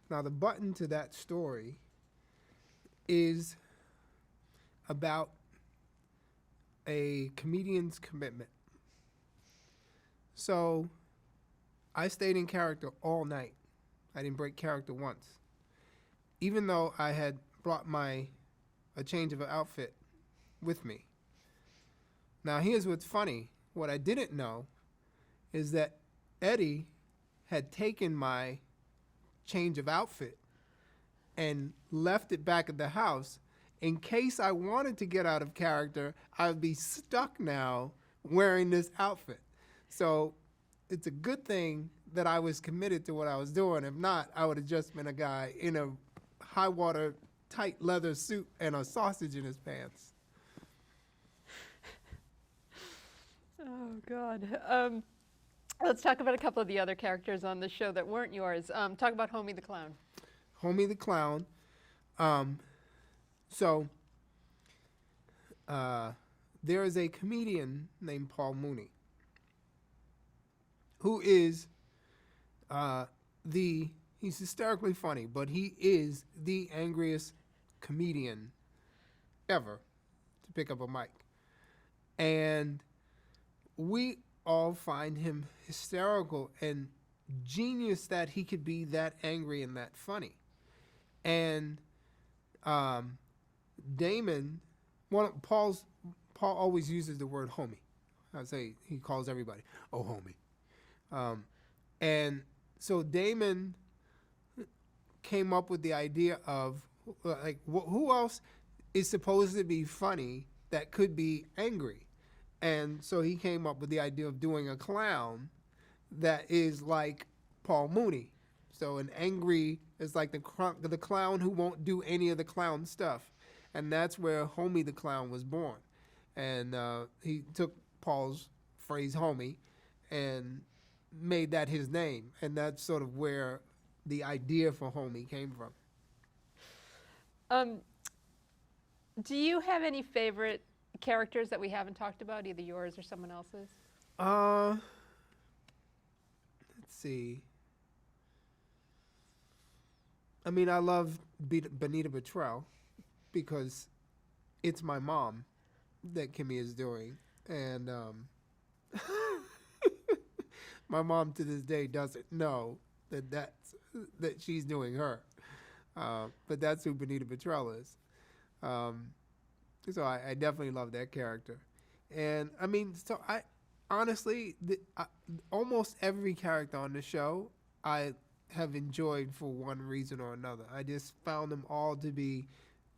Now, the button to that story is about a comedian's commitment. So I stayed in character all night. I didn't break character once, even though I had brought my a change of an outfit with me. Now, here's what's funny. What I didn't know is that Eddie had taken my change of outfit and left it back at the house in case I wanted to get out of character. I would be stuck now wearing this outfit. So it's a good thing that I was committed to what I was doing. If not, I would have just been a guy in a high water, tight leather suit and a sausage in his pants. Oh, God. Let's talk about a couple of the other characters on the show that weren't yours. Talk about Homie the Clown. Homie the Clown. So there is a comedian named Paul Mooney who is he's hysterically funny, but he is the angriest comedian ever to pick up a mic. And we all find him hysterical and genius that he could be that angry and that funny. And Damon, Paul always uses the word homie. I say he calls everybody, oh homie. And so Damon came up with the idea of who else is supposed to be funny that could be angry. And so he came up with the idea of doing a clown that is like Paul Mooney. So an angry is like the clown who won't do any of the clown stuff. And that's where Homie the Clown was born. And he took Paul's phrase homie and made that his name. And that's sort of where the idea for Homie came from. Do you have any favorite characters that we haven't talked about, either yours or someone else's? Let's see. I mean, I love Benita Betrell because it's my mom that Kimmy is doing. And my mom to this day doesn't know that she's doing her. But that's who Benita Betrell is. So I definitely love that character. And I mean, so I honestly, almost every character on the show, I have enjoyed for one reason or another. I just found them all to be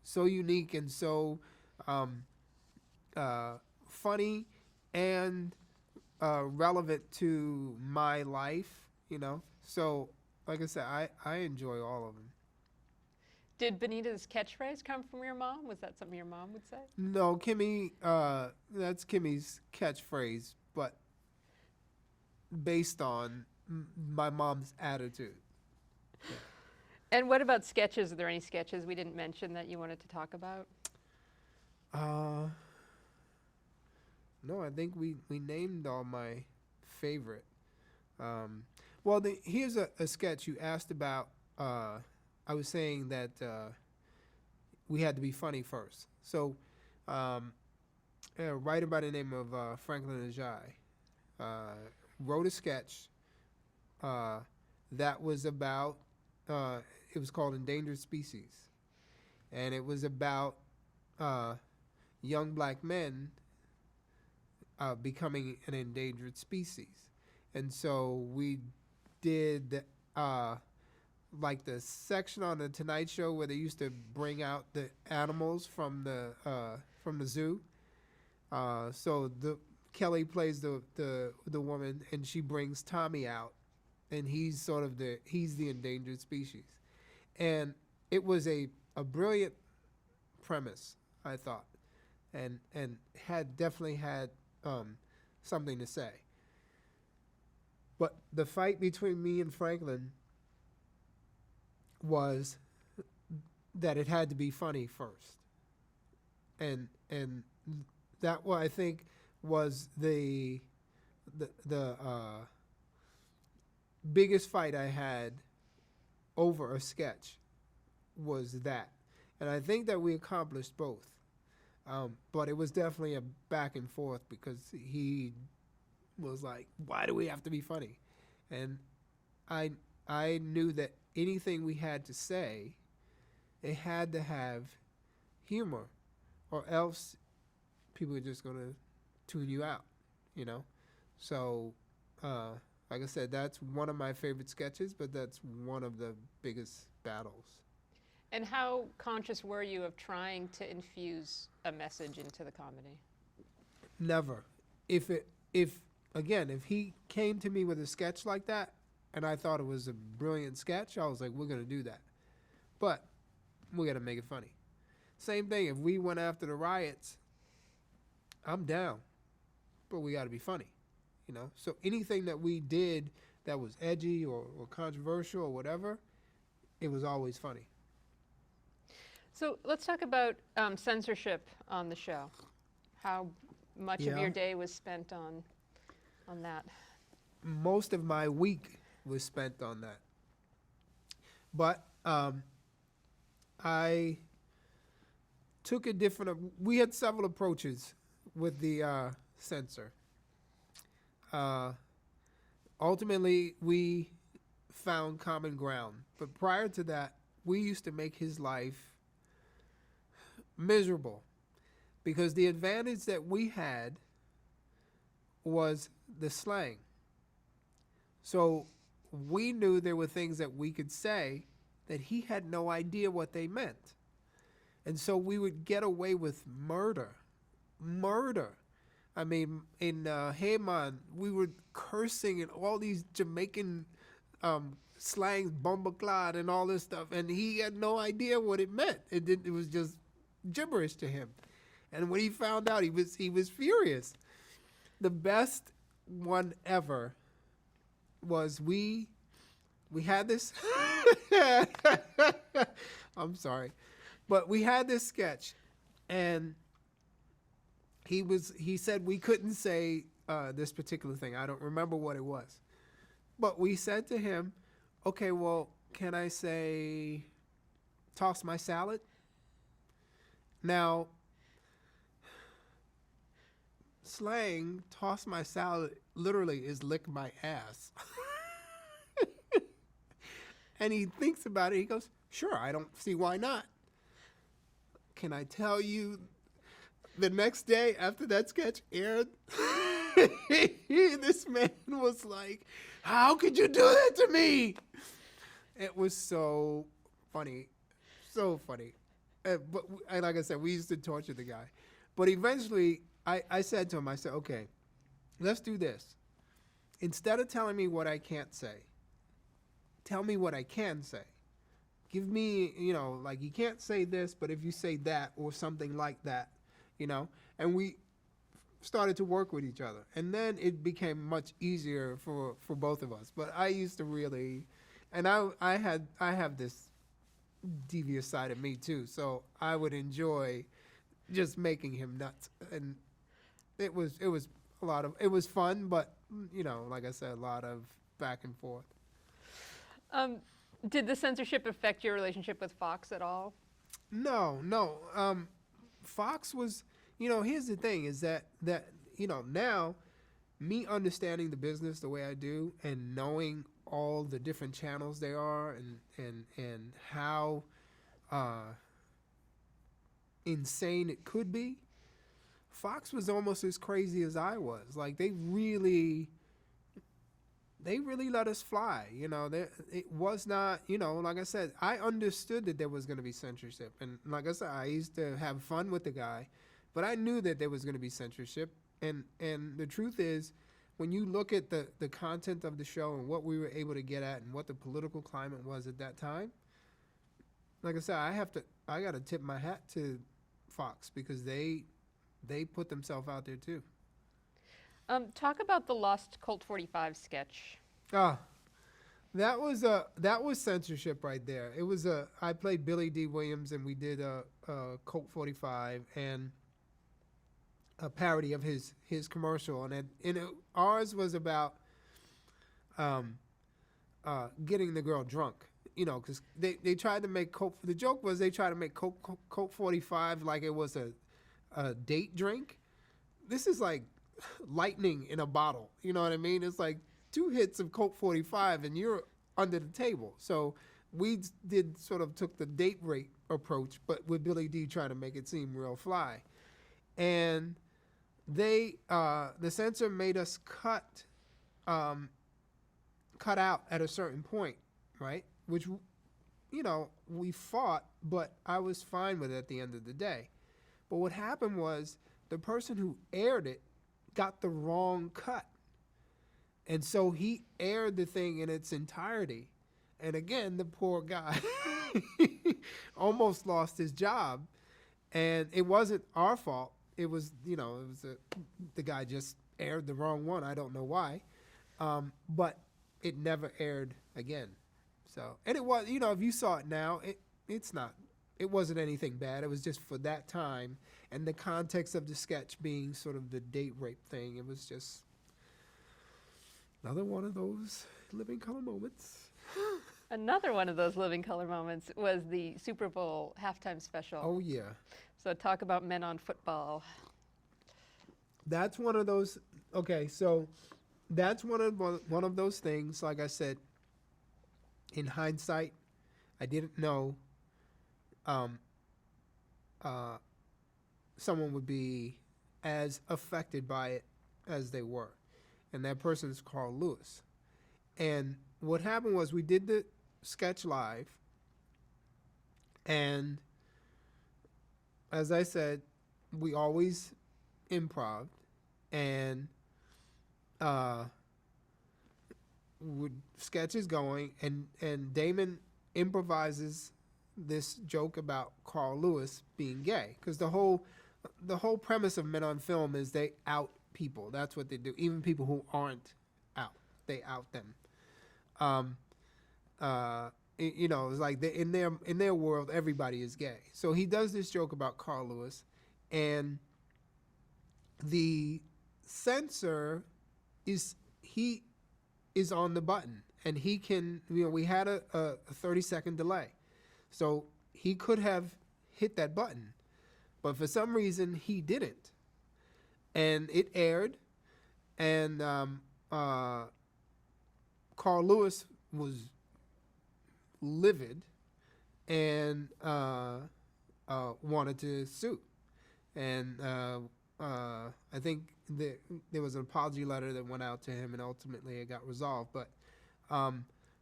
so unique and so funny and relevant to my life, you know. So, like I said, I enjoy all of them. Did Benita's catchphrase come from your mom? Was that something your mom would say? No, Kimmy, that's Kimmy's catchphrase, but based on my mom's attitude. Yeah. And what about sketches? Are there any sketches we didn't mention that you wanted to talk about? No, I think we named all my favorite. Well, here's a sketch you asked about. I was saying that we had to be funny first. So, a writer by the name of Franklin Ajay wrote a sketch that was about, it was called Endangered Species. And it was about young black men becoming an endangered species. And so we did like the section on the Tonight Show where they used to bring out the animals from the zoo. So Kelly plays the woman, and she brings Tommy out, and he's sort of the endangered species. And it was a brilliant premise, I thought, and definitely had something to say. But the fight between me and Franklin was that it had to be funny first, and that what I think was the biggest fight I had over a sketch was that. And I think that we accomplished both. But it was definitely a back and forth because he was like, why do we have to be funny? And I knew that anything we had to say, it had to have humor, or else people are just going to tune you out, you know? So, like I said, that's one of my favorite sketches, but that's one of the biggest battles. And how conscious were you of trying to infuse a message into the comedy? Never. If he came to me with a sketch like that, and I thought it was a brilliant sketch, I was like, we're gonna do that. But we gotta make it funny. Same thing, if we went after the riots, I'm down. But we gotta be funny, you know? So anything that we did that was edgy or controversial or whatever, it was always funny. So let's talk about censorship on the show. How much of your day was spent on that? Most of my week was spent on that. But I took a different. We had several approaches with the censor. Ultimately, we found common ground. But prior to that, we used to make his life miserable, because the advantage that we had was the slang. So we knew there were things that we could say that he had no idea what they meant. And so we would get away with murder. I mean, in Heyman, we were cursing and all these Jamaican slangs, bombaclad and all this stuff, and he had no idea what it meant. It was just gibberish to him. And when he found out, he was furious. The best one ever was we had this I'm sorry. But we had this sketch, and he said we couldn't say this particular thing. I don't remember what it was. But we said to him, okay, well, can I say toss my salad? Now, slang, toss my salad, literally is lick my ass. And he thinks about it. He goes, sure, I don't see why not. Can I tell you, the next day after that sketch aired, this man was like, how could you do that to me? It was so funny. So funny. But like I said, we used to torture the guy. But eventually, I said to him, I said, okay, let's do this. Instead of telling me what I can't say, tell me what I can say. Give me, like, you can't say this, but if you say that or something like that, and we started to work with each other. And then it became much easier for both of us. But I used to really, and I have this devious side of me too, so I would enjoy just making him nuts. And it was it was fun, but like I said, a lot of back and forth. Did the censorship affect your relationship with Fox at all? No. Fox was, here's the thing is that now, me understanding the business the way I do and knowing all the different channels there are and how insane it could be, Fox was almost as crazy as I was. Like, they really let us fly. It was not, like I said, I understood that there was going to be censorship. And like I said, I used to have fun with the guy, but I knew that there was going to be censorship. And the truth is, when you look at the content of the show and what we were able to get at and what the political climate was at that time, like I said, I got to tip my hat to Fox, because they put themselves out there too. Talk about the Lost Colt 45 sketch. That was censorship right there. It was I played Billy D. Williams, and we did a Colt 45 and a parody of his commercial, and ours was about getting the girl drunk. because they tried to make Coke. The joke was they tried to make Coke 45 like it was a date drink. This is like lightning in a bottle. You know what I mean? It's like 2 hits of Coke 45 and you're under the table. So we took the date rate approach, but with Billy D trying to make it seem real fly. And the censor made us cut out at a certain point, right? Which, we fought, but I was fine with it at the end of the day. But what happened was the person who aired it got the wrong cut. And so he aired the thing in its entirety. And again, the poor guy almost lost his job. And it wasn't our fault. It was, the guy just aired the wrong one. I don't know why. But it never aired again. So, and it was, if you saw it now, it wasn't anything bad. It was just for that time and the context of the sketch being sort of the date rape thing. It was just another one of those living color moments. Another one of those living color moments was the Super Bowl halftime special. Oh, yeah. So talk about men on football. That's one of those. Okay, so that's one of those things. Like I said, in hindsight, I didn't know someone would be as affected by it as they were, and that person is Carl Lewis. And what happened was we did the sketch live, and as I said, we always improv, and with sketches going, and Damon improvises this joke about Carl Lewis being gay, because the whole premise of Men on Film is they out people. That's what they do. Even people who aren't out, they out them. It's like in their world, everybody is gay. So he does this joke about Carl Lewis, and the censor is on the button, and he can. We had a 30-second delay, so he could have hit that button, but for some reason he didn't, and it aired, and Carl Lewis was livid and wanted to sue. And I think there was an apology letter that went out to him, and ultimately it got resolved. But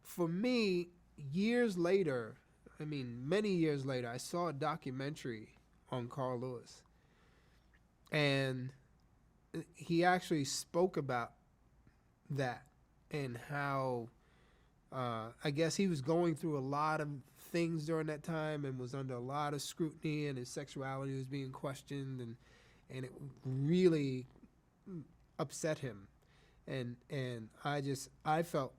for me, many years later, I saw a documentary on Carl Lewis. And he actually spoke about that and how I guess he was going through a lot of things during that time and was under a lot of scrutiny, and his sexuality was being questioned, and it really upset him. And I felt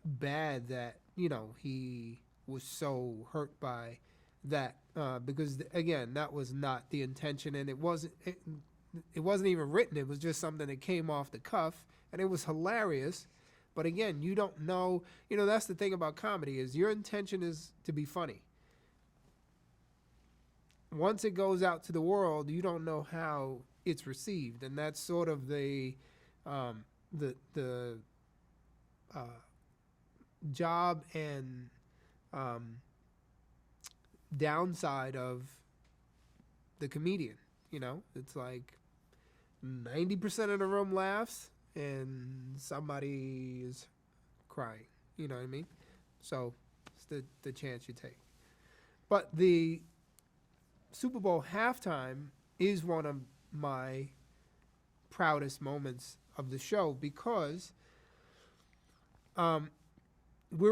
bad that, he was so hurt by that, because again, that was not the intention, and it wasn't even written. It was just something that came off the cuff, and it was hilarious. But again, you don't know, that's the thing about comedy, is your intention is to be funny. Once it goes out to the world, you don't know how it's received, and that's sort of the job and downside of the comedian. It's like 90% of the room laughs and somebody is crying. You know what I mean? So it's the chance you take. But the Super Bowl halftime is one of my proudest moments of the show, because we're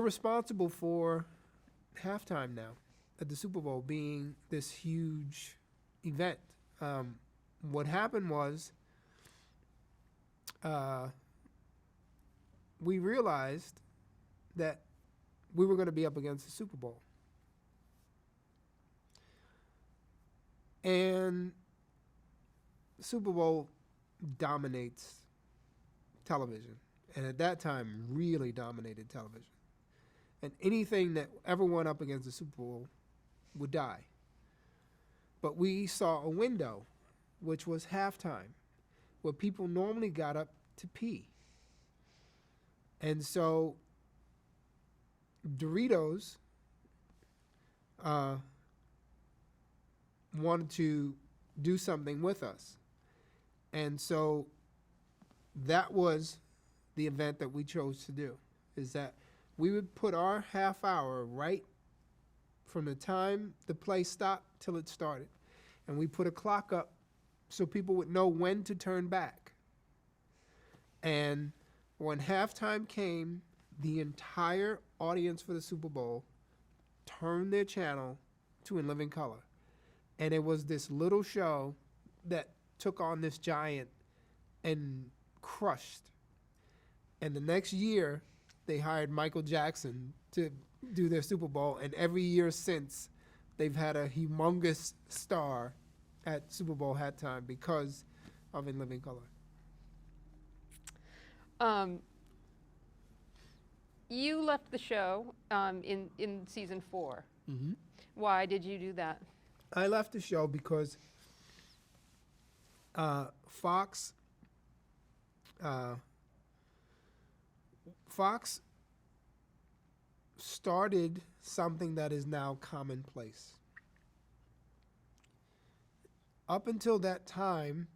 responsible for halftime now at the Super Bowl being this huge event. What happened was we realized that we were going to be up against the Super Bowl. And Super Bowl dominates television, and at that time really dominated television. and anything that ever went up against the Super Bowl would die. But we saw a window, which was halftime, where people normally got up to pee. And so Doritos wanted to do something with us. And so that was the event that we chose to do, is that we would put our half hour right from the time the play stopped till it started. And we put a clock up so people would know when to turn back. And when halftime came, the entire audience for the Super Bowl turned their channel to In Living Color. And it was this little show that took on this giant and crushed. And the next year, they hired Michael Jackson to do their Super Bowl. And every year since, they've had a humongous star at Super Bowl halftime because of In Living Color. You left the show in season 4. Mm-hmm. Why did you do that? I left the show because Fox started something that is now commonplace. Up until that time,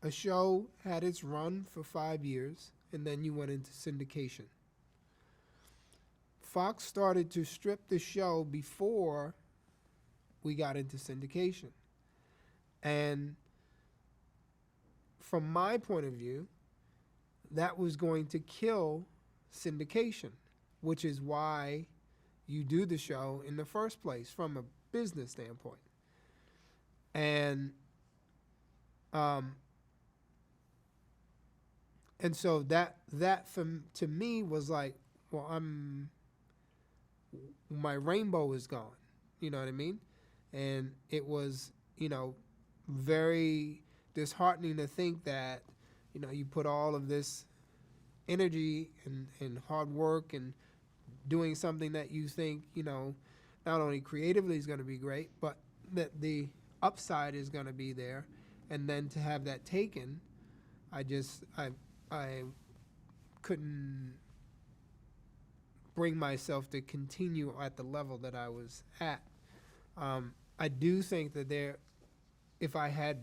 a show had its run for 5 years, and then you went into syndication. Fox started to strip the show before we got into syndication. And from my point of view, that was going to kill syndication, which is why you do the show in the first place from a business standpoint. And so that to me was like, well, my rainbow is gone. You know what I mean? And it was, very disheartening to think that, you put all of this energy and hard work and doing something that you think, not only creatively is going to be great, but that the upside is going to be there. And then to have that taken, I couldn't bring myself to continue at the level that I was at. I do think that if I had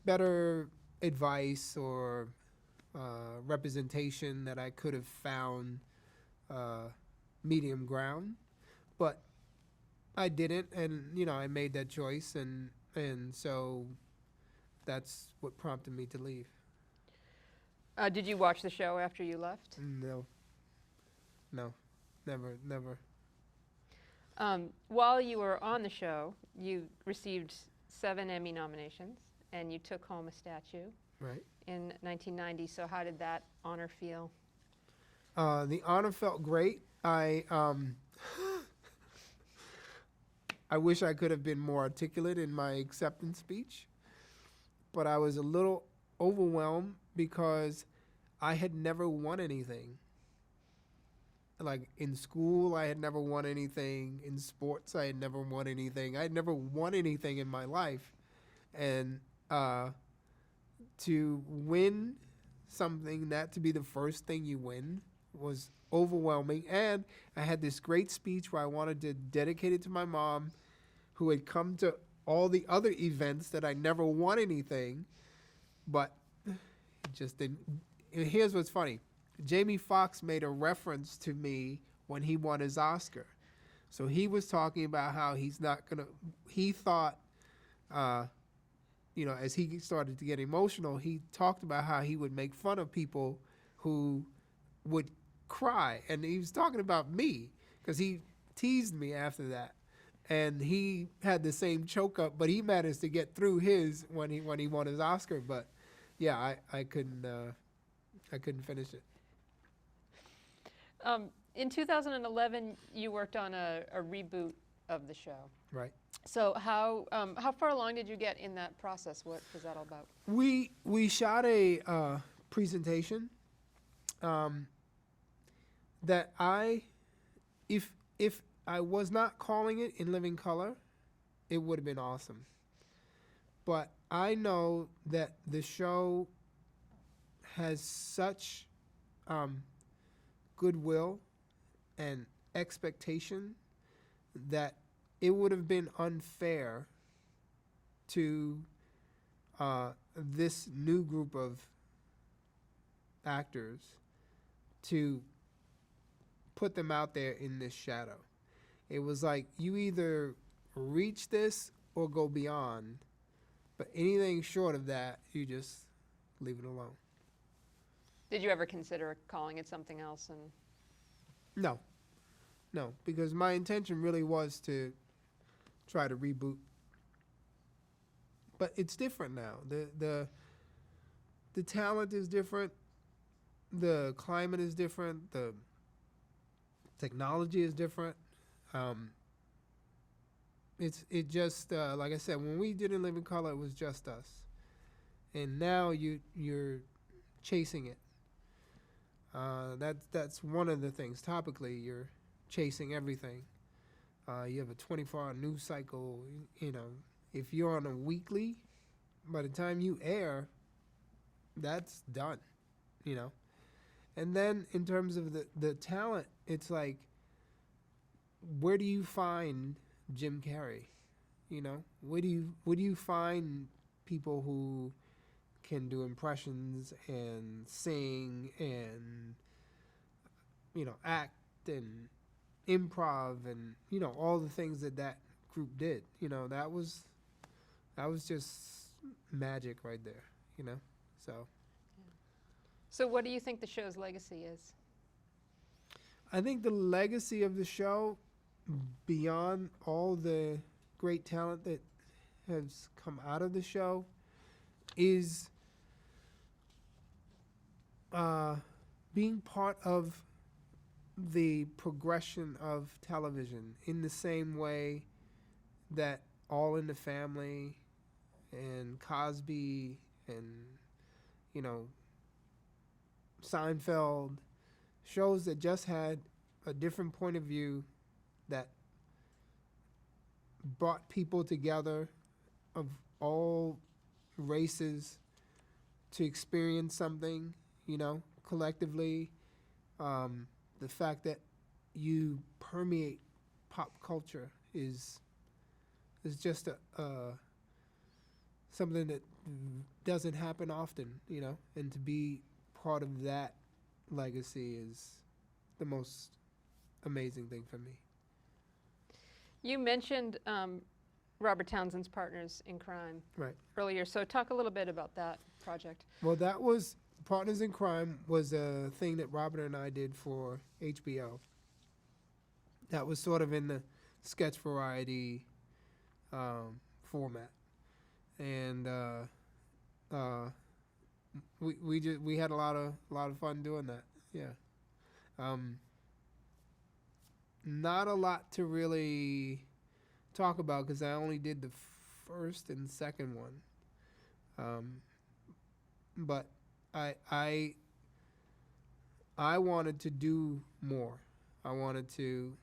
better advice or representation, that I could have found medium ground, but I didn't, and I made that choice, and so that's what prompted me to leave. Did you watch the show after you left? No, never. While you were on the show, you received 7 Emmy nominations, and you took home a statue. Right. In 1990. So how did that honor feel? The honor felt great. I wish I could have been more articulate in my acceptance speech, but I was a little overwhelmed because I had never won anything. Like in school, I had never won anything. In sports, I had never won anything. I had never won anything in my life. And to win something, that to be the first thing you win, was overwhelming. And I had this great speech where I wanted to dedicate it to my mom, who had come to all the other events that I never won anything, but it just didn't. And here's what's funny. Jamie Foxx made a reference to me when he won his Oscar. So he was talking about how he thought, as he started to get emotional, he talked about how he would make fun of people who would cry. And he was talking about me because he teased me after that. And he had the same choke up, but he managed to get through his when he won his Oscar. But yeah, I couldn't finish it. In 2011, you worked on a reboot of the show. Right. So how far along did you get in that process? What was that all about? We shot a presentation. that if I was not calling it In Living Color, it would have been awesome. But I know that the show has such um, goodwill and expectation that it would have been unfair to this new group of actors to put them out there in this shadow. It was like you either reach this or go beyond, but anything short of that, you just leave it alone. Did you ever consider calling it something else? And No, no, because my intention really was to try to reboot. But it's different now. The talent is different. The climate is different. The technology is different. It just like I said, when we did In Living Color, it was just us, and now you're chasing it. That's one of the things. Topically, you're chasing everything. You have a 24-hour news cycle. You know, if you're on a weekly, by the time you air, that's done. You know, and then in terms of the talent, it's like, where do you find Jim Carrey? You know, where do you find people who can do impressions and sing and, you know, act and improv and, you know, all the things that group did. You know, that was just magic right there, you know. so what do you think the show's legacy is? I think the legacy of the show, beyond all the great talent that has come out of the show, is being part of the progression of television in the same way that All in the Family and Cosby and, you know, Seinfeld, shows that just had a different point of view that brought people together of all races to experience something, you know, collectively. The fact that you permeate pop culture is just something that doesn't happen often, you know, and to be part of that legacy is the most amazing thing for me. You mentioned Robert Townsend's Partners in Crime Right. earlier, so talk a little bit about that project. Well, that was Partners in Crime was a thing that Robert and I did for HBO. That was sort of in the sketch variety format, and we had a lot of fun doing that. Yeah. Not a lot to really talk about because I only did the first and second one. But I wanted to do more. I wanted to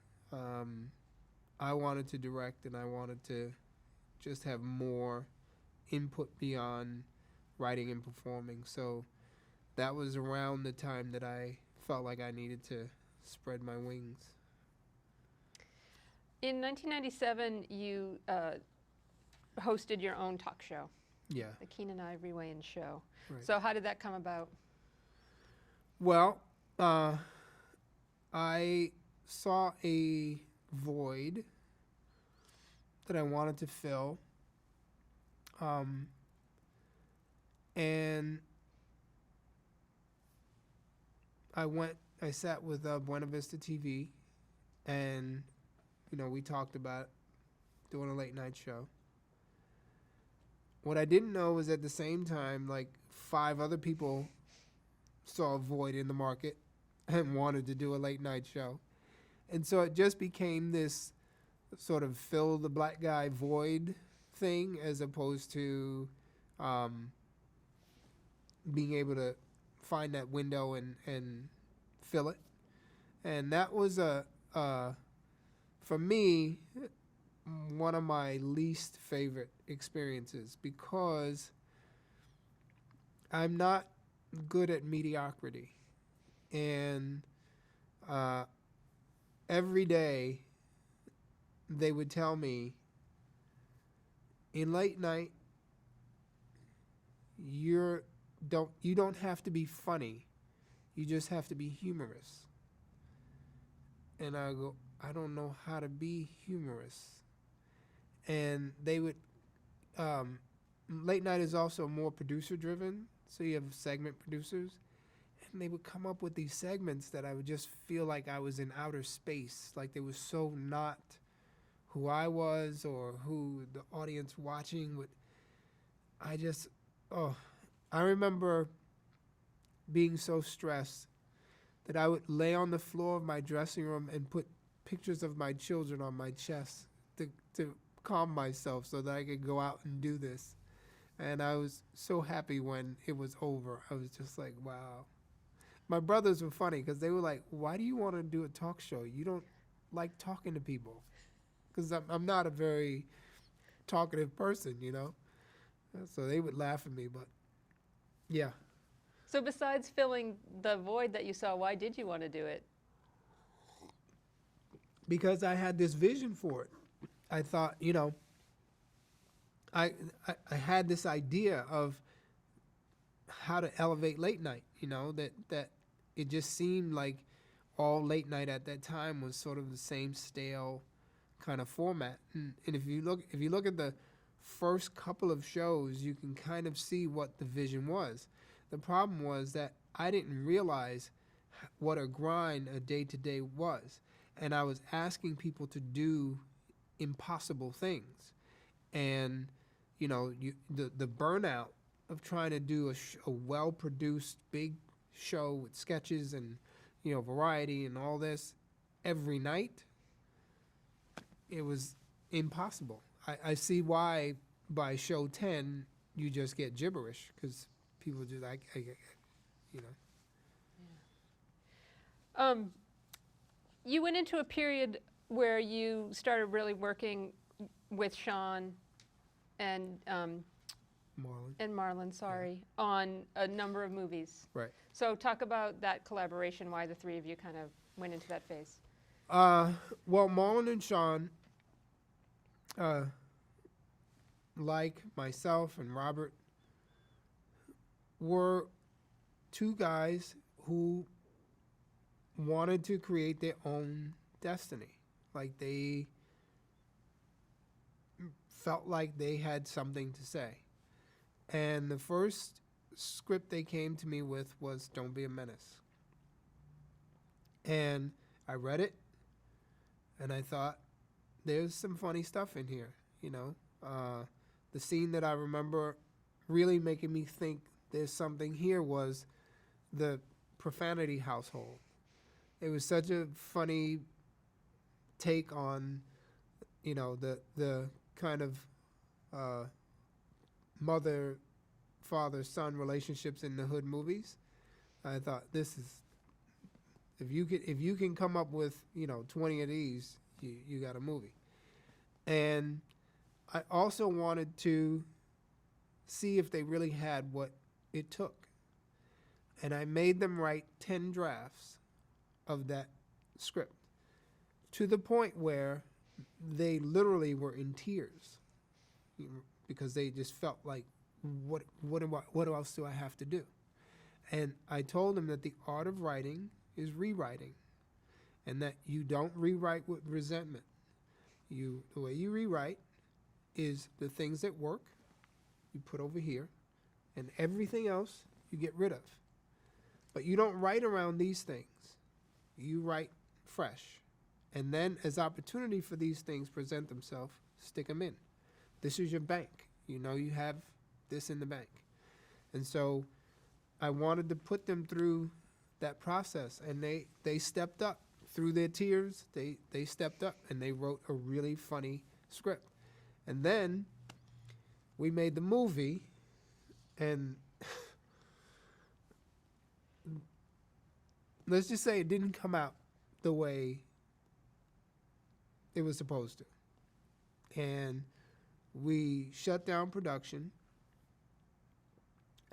direct, and I wanted to just have more input beyond writing and performing. So that was around the time that I felt like I needed to spread my wings. In 1997, you hosted your own talk show, Yeah. the Keenen Ivory Wayans show. Right. So how did that come about? Well, I saw a void that I wanted to fill, and I sat with Buena Vista TV, and, you know, we talked about doing a late night show. What I didn't know was at the same time, like, 5 other people saw a void in the market and wanted to do a late night show. And so it just became this sort of fill the black guy void thing, as opposed to being able to find that window and fill it. And that was for me, one of my least favorite experiences because I'm not good at mediocrity. And uh, every day they would tell me, in late night, you don't have to be funny. You just have to be humorous. And I go, I don't know how to be humorous. And they would, late night is also more producer driven. So you have segment producers. And they would come up with these segments that I would just feel like I was in outer space. Like they were so not who I was or who the audience watching would. I just, oh, I remember being so stressed that I would lay on the floor of my dressing room and put pictures of my children on my chest to calm myself so that I could go out and do this. And I was so happy when it was over. I was just like, wow. My brothers were funny because they were like, why do you want to do a talk show? You don't like talking to people. Because I'm not a very talkative person, you know? So they would laugh at me, but yeah. So besides filling the void that you saw, why did you want to do it? Because I had this vision for it. I thought, you know, I had this idea of how to elevate late night, you know, that it just seemed like all late night at that time was sort of the same stale kind of format. And if you look at the first couple of shows, you can kind of see what the vision was. The problem was that I didn't realize what a grind a day-to-day was. And I was asking people to do impossible things. And, you know, the burnout of trying to do a well-produced big show with sketches and, you know, variety and all this every night, it was impossible. I see why by show 10 you just get gibberish because people just, you know. You went into a period where you started really working with Sean and Marlon, on a number of movies. Right. So talk about that collaboration, why the three of you kind of went into that phase. Well, Marlon and Sean, like myself and Robert, were two guys who wanted to create their own destiny. Like they felt like they had something to say. And the first script they came to me with was Don't Be a Menace. And I read it, and I thought, there's some funny stuff in here, you know. The scene that I remember really making me think there's something here was the profanity household. It was such a funny take on, you know, the kind of mother, father, son relationships in the hood movies. I thought this is, if you can come up with, you know, 20 of these, you got a movie. And I also wanted to see if they really had what it took. And I made them write 10 drafts of that script to the point where they literally were in tears because they just felt like, what else do I have to do? And I told them that the art of writing is rewriting, and that you don't rewrite with resentment. The way you rewrite is the things that work, you put over here, and everything else you get rid of. But you don't write around these things. You write fresh. And then as opportunity for these things present themselves, stick them in. This is your bank. You know you have this in the bank. And so I wanted to put them through that process, and they stepped up. Through their tears, they stepped up and they wrote a really funny script. And then we made the movie, and let's just say it didn't come out the way it was supposed to. And we shut down production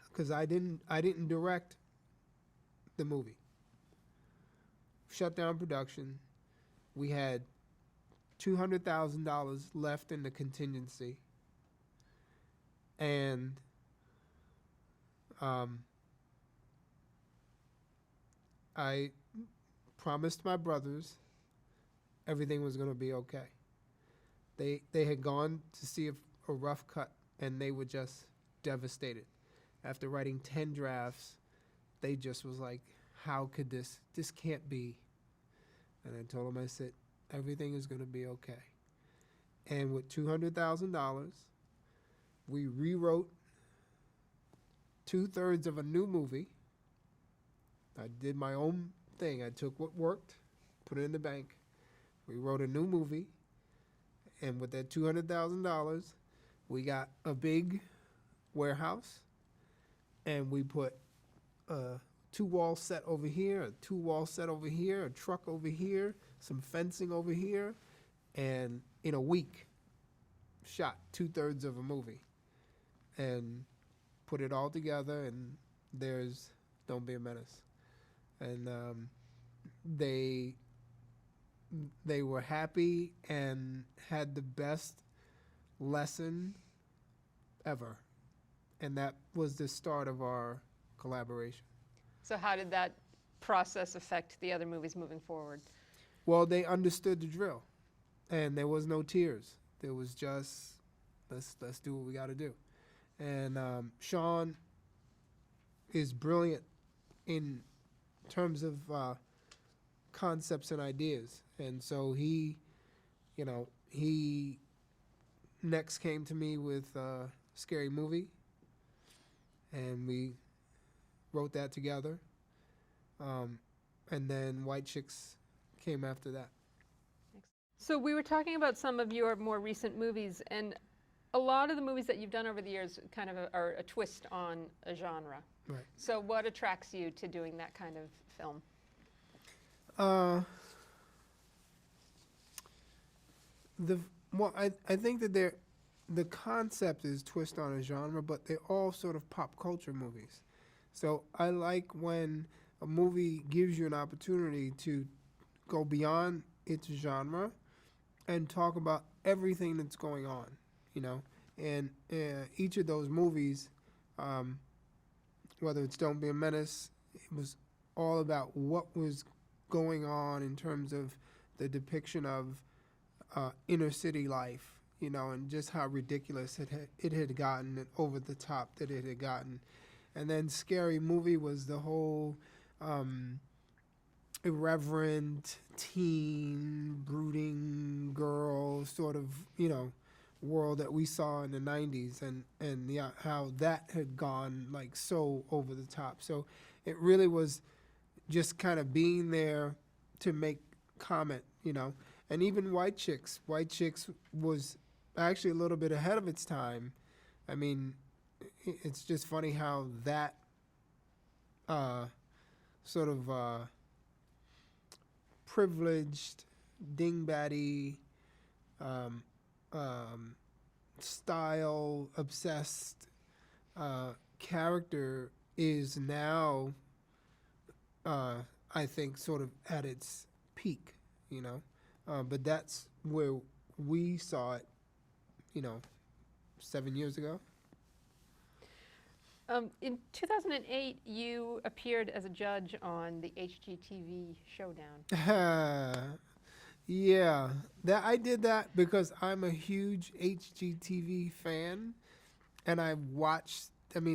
because I didn't direct the movie. Shut down production. We had $200,000 left in the contingency, and I promised my brothers everything was going to be okay. They had gone to see a rough cut, and they were just devastated. After writing 10 drafts, they just was like, how could this can't be. And I told them, I said, everything is going to be okay. And with $200,000, we rewrote 2/3 of a new movie. I did my own thing. I took what worked, put it in the bank. We wrote a new movie. And with that $200,000, we got a big warehouse, and we put a 2-wall set over here, a 2-wall set over here, a truck over here, some fencing over here, and in a week, shot 2/3 of a movie, and put it all together. And there's Don't Be a Menace, and they were happy and had the best lesson ever, and that was the start of our collaboration. So how did that process affect the other movies moving forward? Well, they understood the drill, and there was no tears. There was just, let's do what we got to do. And Sean is brilliant in terms of concepts and ideas, and so he next came to me with a Scary Movie, and we wrote that together. And then White Chicks came after that. So we were talking about some of your more recent movies, and a lot of the movies that you've done over the years kind of are a twist on a genre. Right. So what attracts you to doing that kind of film? I think that the concept is twist on a genre, but they're all sort of pop culture movies. So I like when a movie gives you an opportunity to go beyond its genre and talk about everything that's going on, And each of those movies, whether it's Don't Be a Menace, it was all about what was going on in terms of the depiction of inner city life, and just how ridiculous it had gotten and over the top that it had gotten. And then Scary Movie was the whole irreverent, teen, brooding girl sort of, world that we saw in the 90s, and how that had gone like so over the top. So it really was just kind of being there to make comment, And even White Chicks was actually a little bit ahead of its time. I mean, it's just funny how that sort of privileged, dingbatty, style-obsessed character is now, I think, sort of at its peak, But that's where we saw it, 7 years ago. In 2008, you appeared as a judge on the HGTV Showdown. Yeah, I did that because I'm a huge HGTV fan, and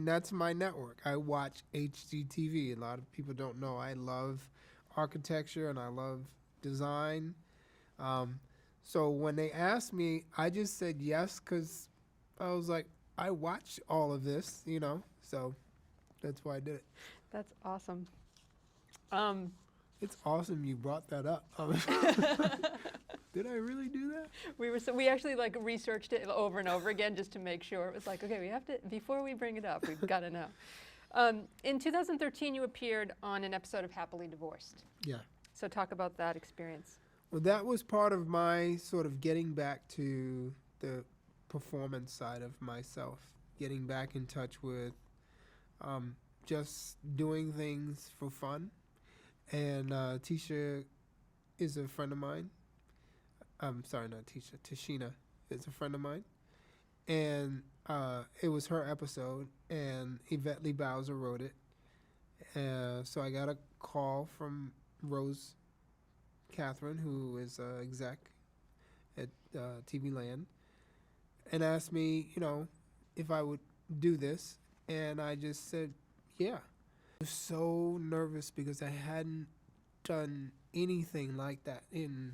that's my network. I watch HGTV. A lot of people don't know I love architecture and I love design. So when they asked me, I just said yes because I was like, I watch all of this, so that's why I did it. That's awesome. It's awesome you brought that up. Did I really do that? We actually researched it over and over again just to make sure. It was like, okay, we have to, before we bring it up, we've got to know. In 2013, you appeared on an episode of Happily Divorced. Yeah. So talk about that experience. Well, that was part of my sort of getting back to the performance side of myself, getting back in touch with just doing things for fun. And Tisha is a friend of mine. I'm sorry, not Tisha. Tashina is a friend of mine. And it was her episode, and Yvette Lee Bowser wrote it. So I got a call from Rose Catherine, who is exec at TV Land, and asked me, if I would do this. And I just said, yeah. I was so nervous because I hadn't done anything like that in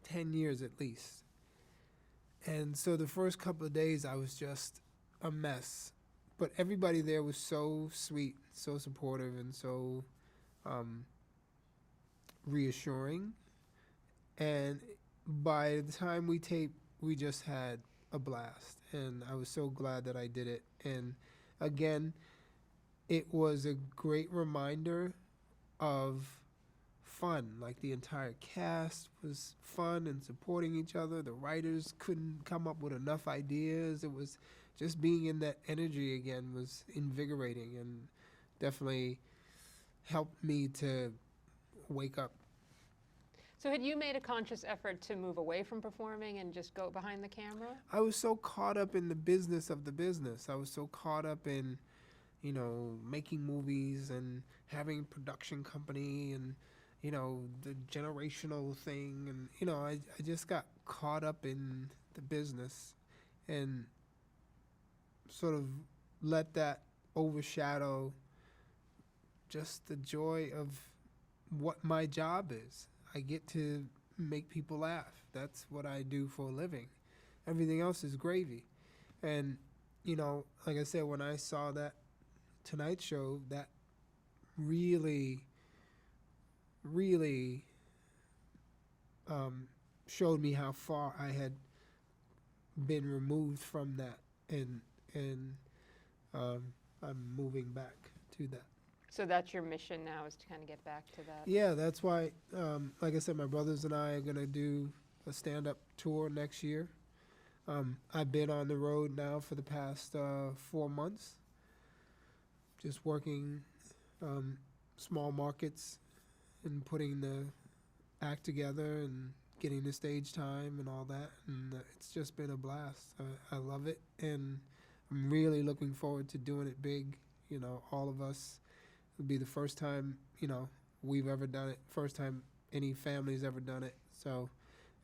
10 years at least. And so the first couple of days I was just a mess. But everybody there was so sweet, so supportive, and so reassuring. And by the time we taped, we just had a blast. And I was so glad that I did it. And again, it was a great reminder of fun. Like, the entire cast was fun and supporting each other. The writers couldn't come up with enough ideas. It was just being in that energy again was invigorating and definitely helped me to wake up. So had you made a conscious effort to move away from performing and just go behind the camera? I was so caught up in the business of the business. I was so caught up in, making movies and having a production company and, the generational thing. And, I just got caught up in the business and sort of let that overshadow just the joy of what my job is. I get to make people laugh. That's what I do for a living. Everything else is gravy. And, like I said, when I saw that Tonight Show, that really, really showed me how far I had been removed from that. And I'm moving back to that. So that's your mission now, is to kind of get back to that? Yeah, that's why, like I said, my brothers and I are going to do a stand-up tour next year. I've been on the road now for the past 4 months, just working small markets and putting the act together and getting the stage time and all that. And it's just been a blast. I love it, and I'm really looking forward to doing it big. All of us. It'll be the first time, we've ever done it. First time any family's ever done it. So,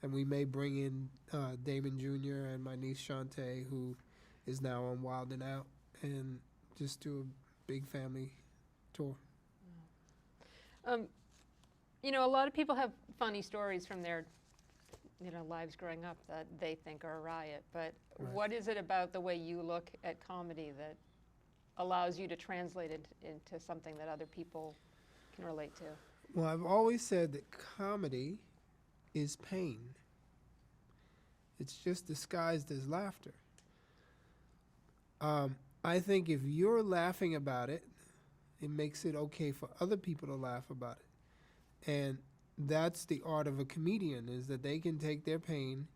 and we may bring in Damon Jr. and my niece Shantae, who is now on Wild 'N Out, and just do a big family tour. A lot of people have funny stories from their, lives growing up that they think are a riot. But Right. What is it about the way you look at comedy that allows you to translate it into something that other people can relate to? Well, I've always said that comedy is pain. It's just disguised as laughter. I think if you're laughing about it, it makes it okay for other people to laugh about it. And that's the art of a comedian, is that they can take their pain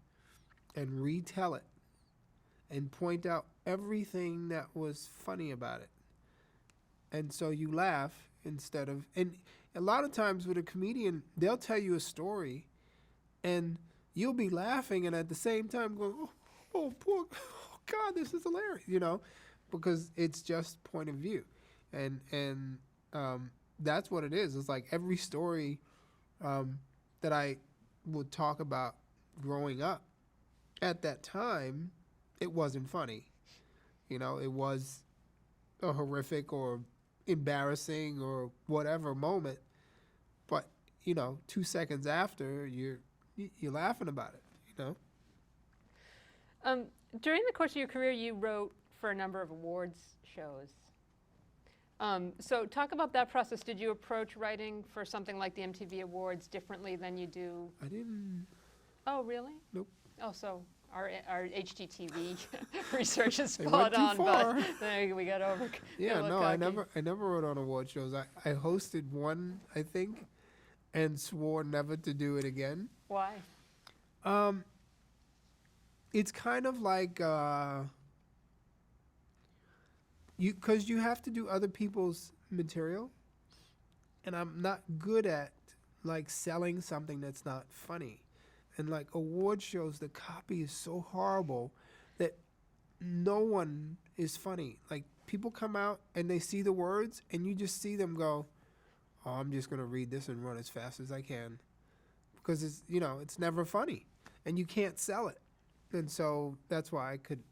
and retell it and point out everything that was funny about it. And so you laugh instead of, and a lot of times with a comedian, they'll tell you a story and you'll be laughing and at the same time going, oh God, this is hilarious, because it's just point of view. And that's what it is. It's like every story that I would talk about growing up, at that time, it wasn't funny. It was a horrific or embarrassing or whatever moment. But, 2 seconds after, you're laughing about it, During the course of your career, you wrote for a number of awards shows. So talk about that process. Did you approach writing for something like the MTV Awards differently than you do? I didn't. Oh, really? Nope. Oh, so our HGTV research is They spot went too on, far. but there we got over. Yeah, got a no, little I cocky. never wrote on award shows. I hosted one, I think, and swore never to do it again. Why? Um, it's kind of like because you have to do other people's material, and I'm not good at like selling something that's not funny. And like award shows, the copy is so horrible that no one is funny. Like people come out and they see the words, and you just see them go, "Oh, I'm just gonna read this and run as fast as I can," because it's never funny, and you can't sell it. And so that's why I could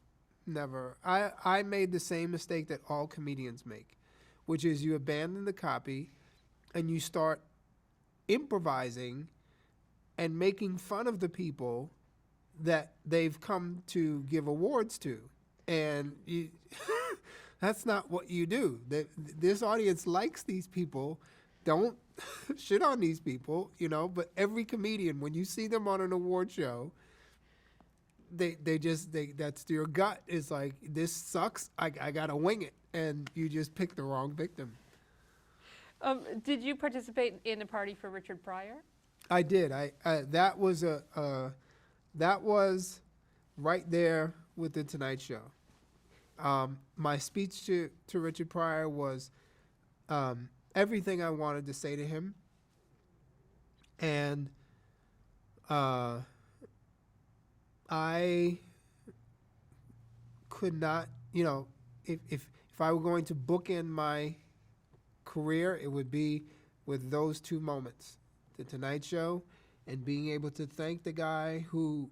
never. I made the same mistake that all comedians make, which is you abandon the copy and you start improvising and making fun of the people that they've come to give awards to. And that's not what you do. This audience likes these people. Don't shit on these people, but every comedian, when you see them on an award show, they that's your gut is like, this sucks. I gotta wing it, and you just pick the wrong victim. Did you participate in a party for Richard Pryor? I did. That was that was right there with the Tonight Show. My speech to Richard Pryor was everything I wanted to say to him, and I could not, if I were going to bookend my career, it would be with those two moments, the Tonight Show and being able to thank the guy who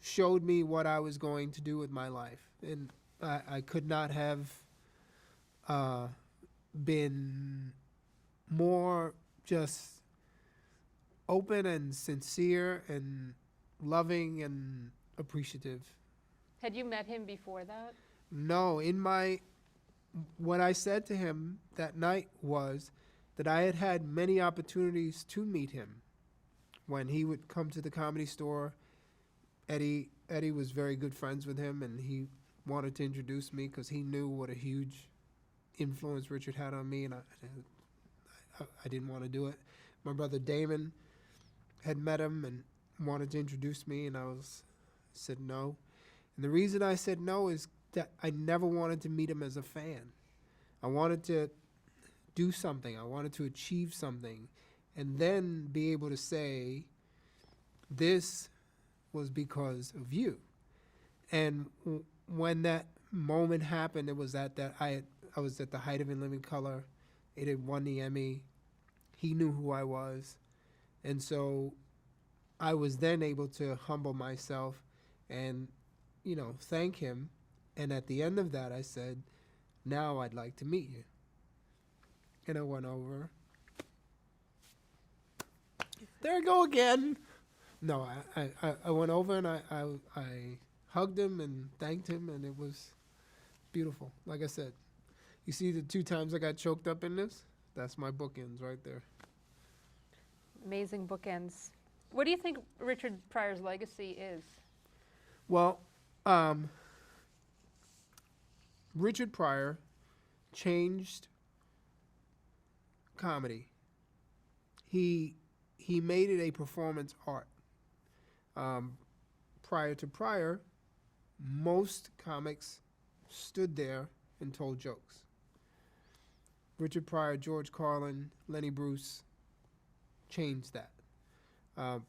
showed me what I was going to do with my life. And I could not have been more just open and sincere and loving and appreciative. Had you met him before that? No, what I said to him that night was that I had had many opportunities to meet him. When he would come to the Comedy Store, Eddie was very good friends with him, and he wanted to introduce me because he knew what a huge influence Richard had on me, and I didn't want to do it. My brother Damon had met him and wanted to introduce me, and I said no. And the reason I said no is that I never wanted to meet him as a fan. I wanted to do something. I wanted to achieve something, and then be able to say, this was because of you. And when that moment happened, it was that I was at the height of In Living Color. It had won the Emmy. He knew who I was. And so I was then able to humble myself and, thank him. And at the end of that, I said, now I'd like to meet you. And I went over. There I go again. No, I went over and I hugged him and thanked him, and it was beautiful. Like I said, you see the 2 times I got choked up in this? That's my bookends right there. Amazing bookends. What do you think Richard Pryor's legacy is? Well, Richard Pryor changed comedy. He made it a performance art. Prior to Pryor, most comics stood there and told jokes. Richard Pryor, George Carlin, Lenny Bruce changed that.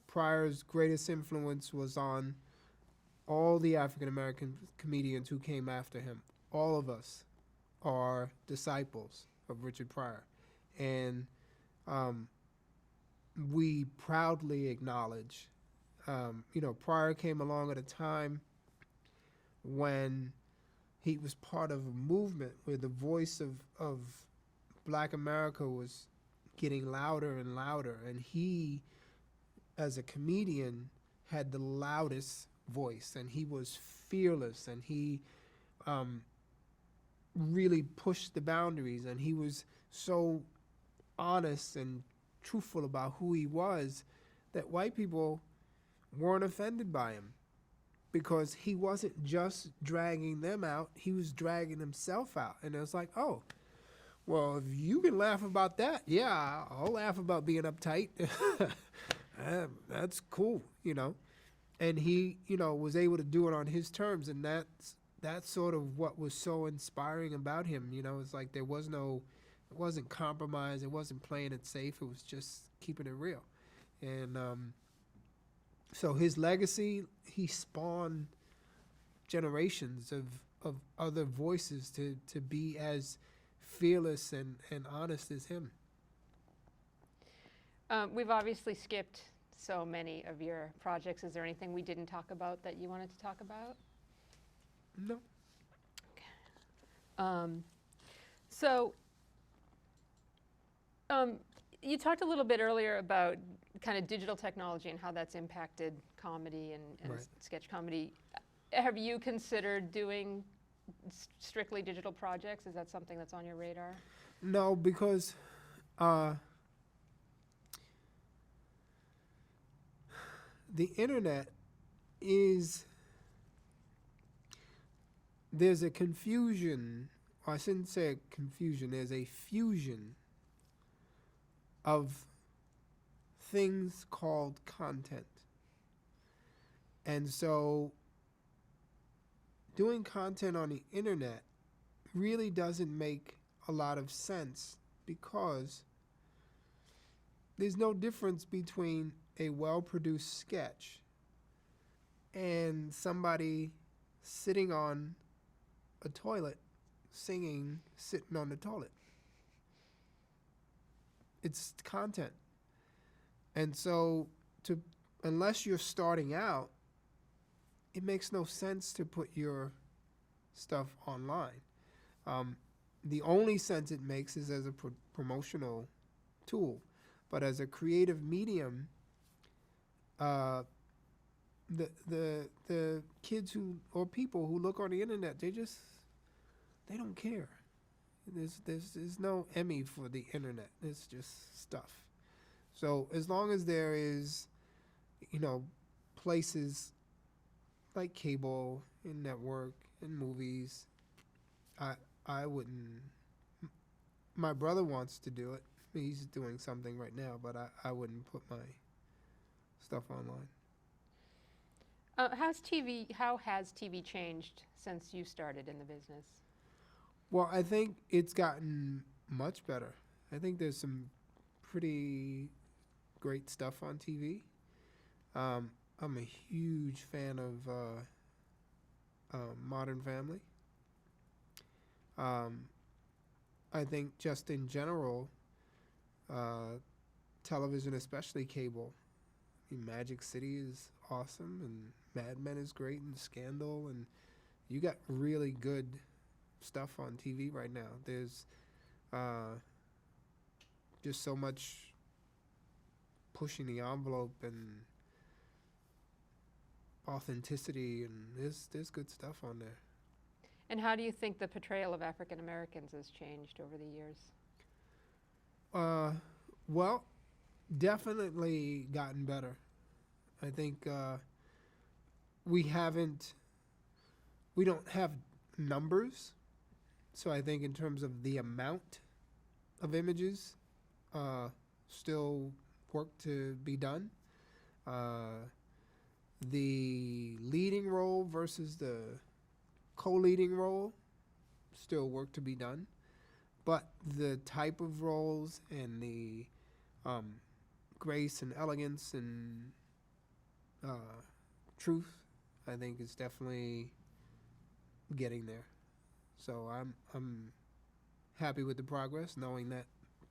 Pryor's greatest influence was on all the African American comedians who came after him. All of us are disciples of Richard Pryor. And we proudly acknowledge, Pryor came along at a time when he was part of a movement where the voice of Black America was getting louder and louder. And he, as a comedian, had the loudest voice, and he was fearless, and he really pushed the boundaries, and he was so honest and truthful about who he was that white people weren't offended by him, because he wasn't just dragging them out, he was dragging himself out. And it was like, oh, Well, if you can laugh about that, yeah, I'll laugh about being uptight. That's cool, you know. And he, you know, was able to do it on his terms, and that's sort of what was so inspiring about him. You know, it's like there was no, it wasn't compromise, it wasn't playing it safe, it was just keeping it real. And so his legacy, he spawned generations of other voices to be as fearless and honest as him. We've obviously skipped so many of your projects. Is there anything we didn't talk about that you wanted to talk about? No. So you talked a little bit earlier about kind of digital technology and how that's impacted comedy and Right. sketch comedy. Have you considered doing strictly digital projects? Is that something that's on your radar? No, because the internet is, there's a confusion, or I shouldn't say a confusion, there's a fusion of things called content. And so doing content on the internet really doesn't make a lot of sense because there's no difference between a well-produced sketch and somebody sitting on a toilet singing sitting on the toilet. It's content. And so to unless you're starting out, it makes no sense to put your stuff online. The only sense it makes is as a promotional tool. But as a creative medium, the kids who or people who look on the internet, they don't care. There's no Emmy for the internet. It's just stuff. So as long as there is, you know, places like cable and network and movies, I wouldn't. My brother wants to do it. He's doing something right now, but I wouldn't put my stuff online. How has TV changed since you started in the business? Well, I think it's gotten much better. I think there's some pretty great stuff on TV. I'm a huge fan of Modern Family. I think just in general, television, especially cable, I mean, Magic City is awesome, and Mad Men is great, and Scandal, and you got really good stuff on TV right now. There's just so much pushing the envelope and authenticity, and there's good stuff on there. And how do you think the portrayal of African Americans has changed over the years? Well, definitely gotten better. I think we don't have numbers, so I think in terms of the amount of images, still work to be done. The leading role versus the co-leading role, still work to be done. But the type of roles and the grace and elegance and truth, I think is definitely getting there. So I'm happy with the progress, knowing that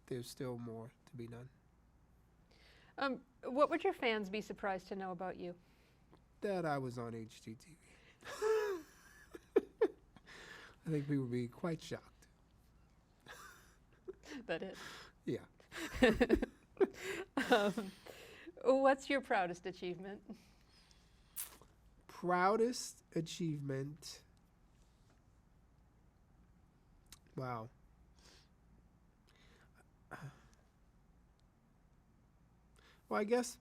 there's still more to be done. What would your fans be surprised to know about you? That I was on HGTV. I think we would be quite shocked. That it? Yeah. What's your proudest achievement? Proudest achievement. Wow. Well, I guess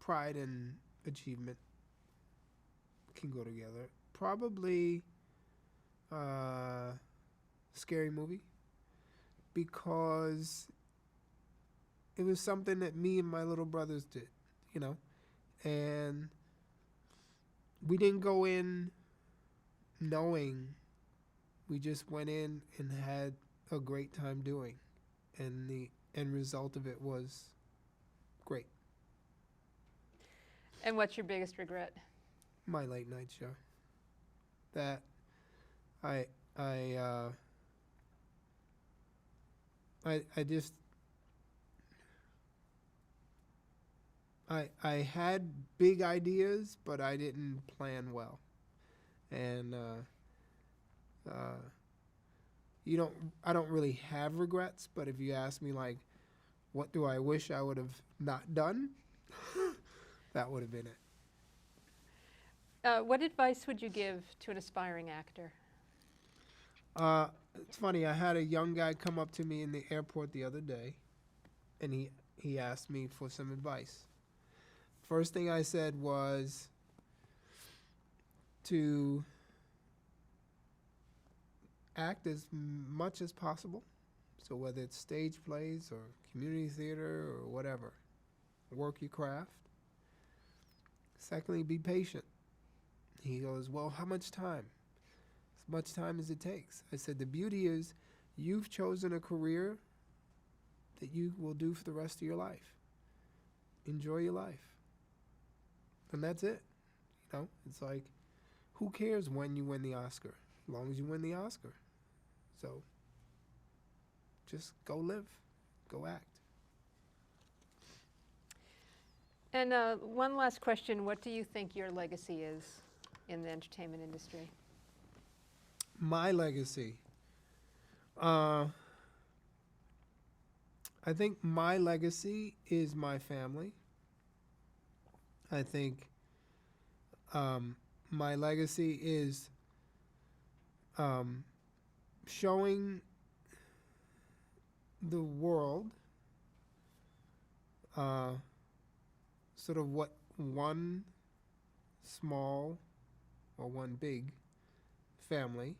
pride and achievement can go together. Probably scary movie because it was something that me and my little brothers did, you know, and we didn't go in knowing. We just went in and had a great time doing, and the end result of it was great. And what's your biggest regret? My late night show. That I I I just I had big ideas, but I didn't plan well, and you don't. I don't really have regrets, but if you ask me like, what do I wish I would have not done, that would have been it. What advice would you give to an aspiring actor? It's funny. I had a young guy come up to me in the airport the other day, and he asked me for some advice. First thing I said was to act as much as possible. So whether it's stage plays or community theater or whatever, work your craft. Secondly, be patient. He goes, well, how much time? As much time as it takes. I said, the beauty is you've chosen a career that you will do for the rest of your life. Enjoy your life. And that's it. You know, it's like, who cares when you win the Oscar? As long as you win the Oscar. So just go live, go act. And one last question. What do you think your legacy is in the entertainment industry? My legacy. I think my legacy is my family. I think my legacy is showing the world sort of what one small or one big family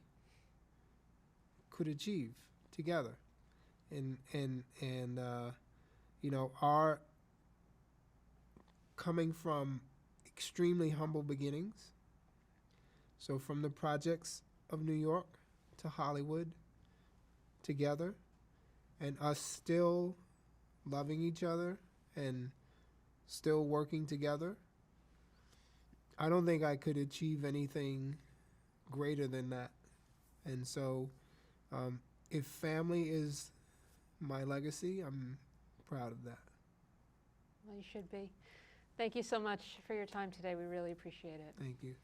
could achieve together, and you know, our coming from extremely humble beginnings. So from the projects of New York to Hollywood together, and us still loving each other and still working together. I don't think I could achieve anything greater than that. And so if family is my legacy, I'm proud of that. Well, you should be. Thank you so much for your time today. We really appreciate it. Thank you.